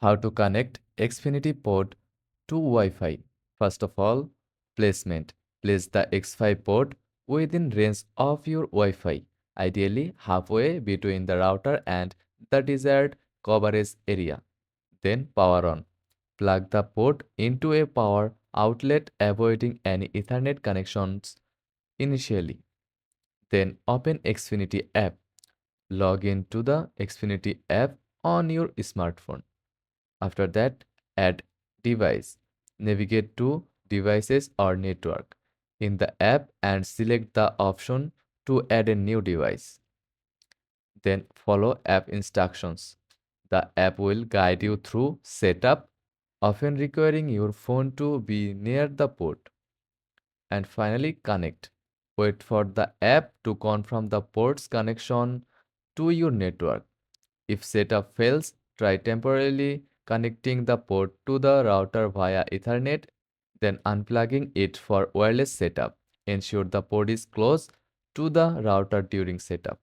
How to connect Xfinity port to Wi-Fi. First of all, placement. Place the X5 port within range of your Wi-Fi, ideally halfway between the router and the desired coverage area. Then power on. Plug the port into a power outlet, avoiding any Ethernet connections initially. Then open Xfinity app. Log into the Xfinity app on your smartphone. After that, add device. Navigate to devices or network in the app and select the option to add a new device. Then follow app instructions. The app will guide you through setup, often requiring your phone to be near the port. And finally, connect. Wait for the app to confirm the port's connection to your network. If setup fails, try temporarily connecting the port to the router via Ethernet, then unplugging it for wireless setup. Ensure the port is close to the router during setup.